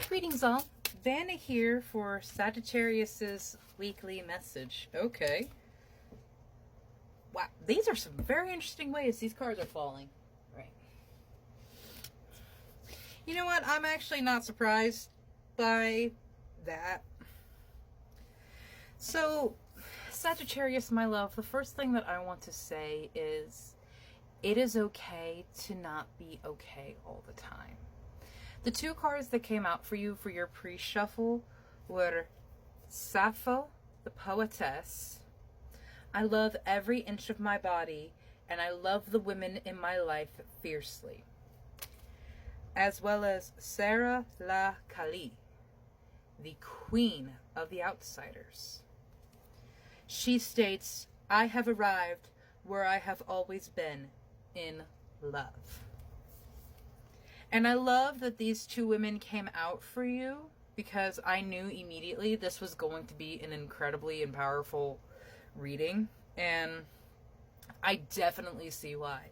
Greetings all. Vanna here for Sagittarius's weekly message. Okay. Wow, these are some very interesting ways these cards are falling. Right. You know what? I'm actually not surprised by that. So, Sagittarius, my love, the first thing that I want to say is it is okay to not be okay all the time. The two cards that came out for you for your pre-shuffle were Sappho, the poetess. I love every inch of my body, and I love the women in my life fiercely. As well as Sarah La Kali, the queen of the outsiders. She states, I have arrived where I have always been, in love. And I love that these two women came out for you because I knew immediately this was going to be an incredibly and powerful reading. And I definitely see why.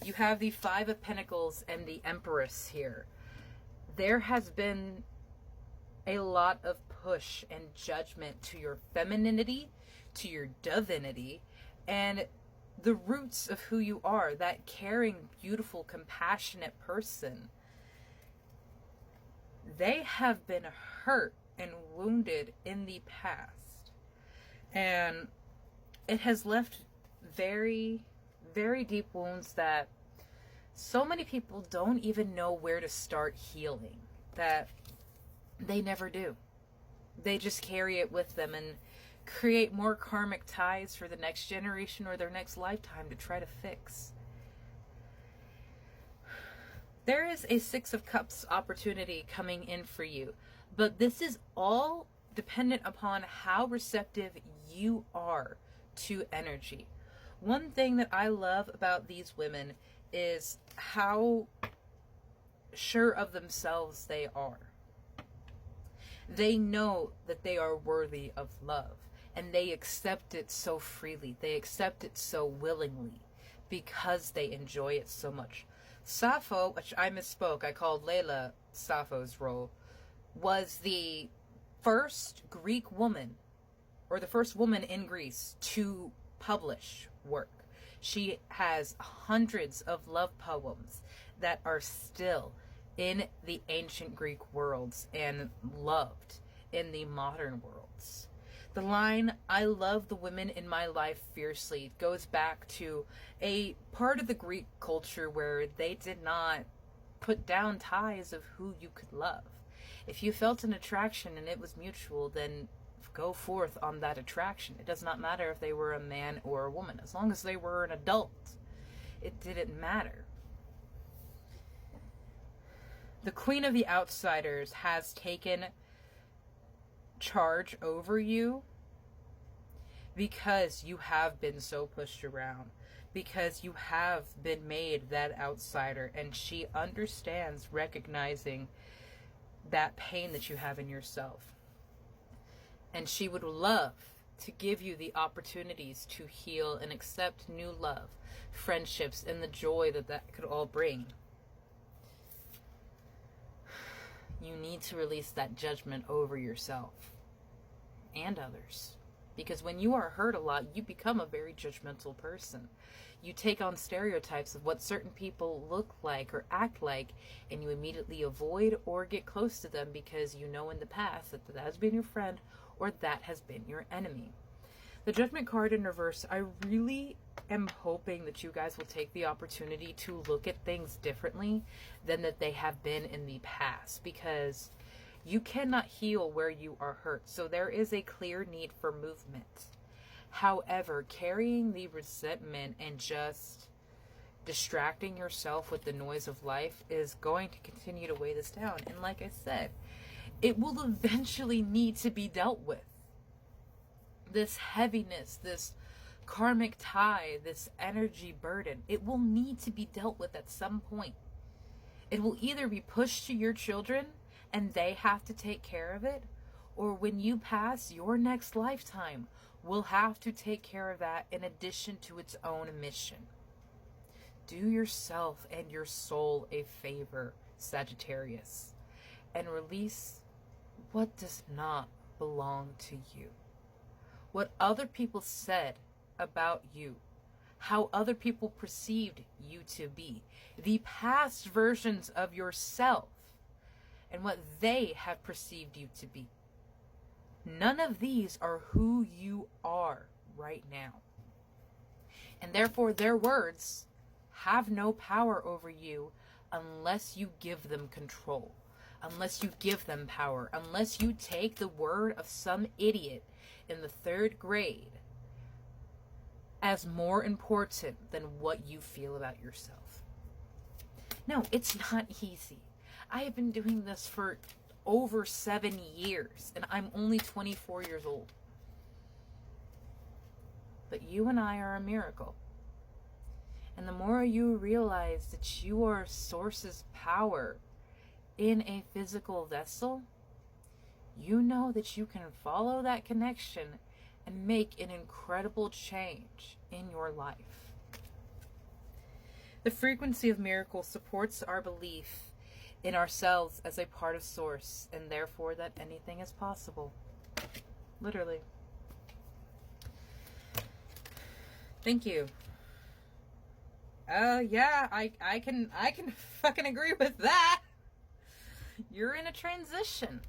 You have the Five of Pentacles and the Empress here. There has been a lot of push and judgment to your femininity, to your divinity, and the roots of who you are, that caring, beautiful, compassionate person. They have been hurt and wounded in the past. And it has left very, very deep wounds that so many people don't even know where to start healing. That they never do. They just carry it with them and create more karmic ties for the next generation or their next lifetime to try to fix. There is a Six of Cups opportunity coming in for you, but this is all dependent upon how receptive you are to energy. One thing that I love about these women is how sure of themselves they are. They know that they are worthy of love, and they accept it so freely. They accept it so willingly because they enjoy it so much. Sappho, which I misspoke, I called Layla Sappho's role, was the first Greek woman, or the first woman in Greece to publish work. She has hundreds of love poems that are still in the ancient Greek worlds and loved in the modern worlds. The line, I love the women in my life fiercely, goes back to a part of the Greek culture where they did not put down ties of who you could love. If you felt an attraction and it was mutual, then go forth on that attraction. It does not matter if they were a man or a woman. As long as they were an adult, it didn't matter. The Queen of the Outsiders has taken charge over you because you have been so pushed around, because you have been made that outsider, and she understands recognizing that pain that you have in yourself, and she would love to give you the opportunities to heal and accept new love, friendships, and the joy that that could all bring. You need to release that judgment over yourself and others. Because when you are hurt a lot, you become a very judgmental person. You take on stereotypes of what certain people look like or act like, and you immediately avoid or get close to them because you know in the past that that has been your friend or that has been your enemy. The Judgment card in reverse, I really am hoping that you guys will take the opportunity to look at things differently than that they have been in the past, because you cannot heal where you are hurt. So there is a clear need for movement. However, carrying the resentment and just distracting yourself with the noise of life is going to continue to weigh this down. And like I said, it will eventually need to be dealt with. This heaviness, this karmic tie, this energy burden, it will need to be dealt with at some point. It will either be pushed to your children and they have to take care of it, or when you pass, your next lifetime will have to take care of that in addition to its own mission. Do yourself and your soul a favor, Sagittarius, and release what does not belong to you. What other people said about you, how other people perceived you to be, the past versions of yourself, and what they have perceived you to be. None of these are who you are right now. And therefore, their words have no power over you unless you give them control, unless you give them power, unless you take the word of some idiot in the 3rd grade as more important than what you feel about yourself. No, it's not easy. I have been doing this for over 7 years, and I'm only 24 years old. But you and I are a miracle. And the more you realize that you are Source's power in a physical vessel, you know that you can follow that connection and make an incredible change in your life. The frequency of miracles supports our belief in ourselves as a part of Source, and therefore that anything is possible. Literally. Thank you. Yeah, I can fucking agree with that. You're in a transition.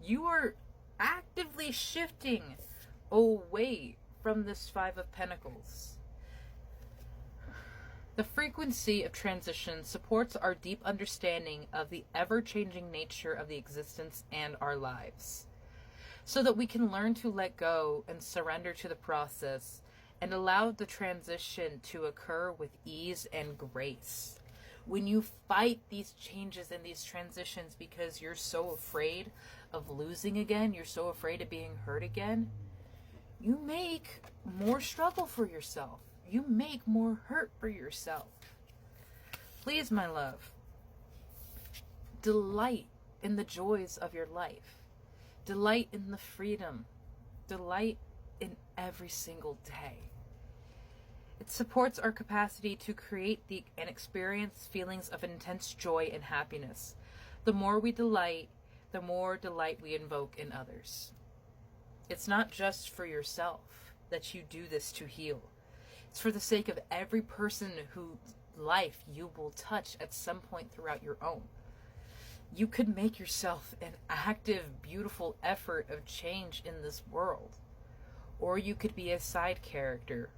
You are actively shifting away from this 5 of Pentacles. The frequency of transition supports our deep understanding of the ever-changing nature of the existence and our lives, so that we can learn to let go and surrender to the process and allow the transition to occur with ease and grace. When you fight these changes and these transitions because you're so afraid of losing again, you're so afraid of being hurt again, you make more struggle for yourself. You make more hurt for yourself. Please, my love, delight in the joys of your life. Delight in the freedom. Delight in every single day. It supports our capacity to create and experience feelings of intense joy and happiness. The more we delight, the more delight we invoke in others. It's not just for yourself that you do this to heal. It's for the sake of every person whose life you will touch at some point throughout your own. You could make yourself an active, beautiful effort of change in this world. Or you could be a side character,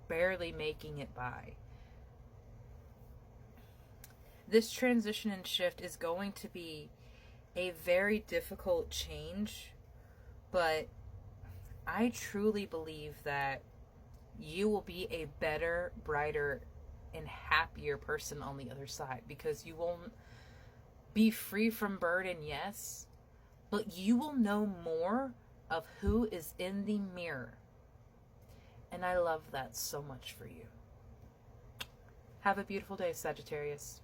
barely making it by. This transition and shift is going to be a very difficult change, but I truly believe that you will be a better, brighter, and happier person on the other side, because you won't be free from burden, yes, but you will know more of who is in the mirror. And I love that so much for you. Have a beautiful day, Sagittarius.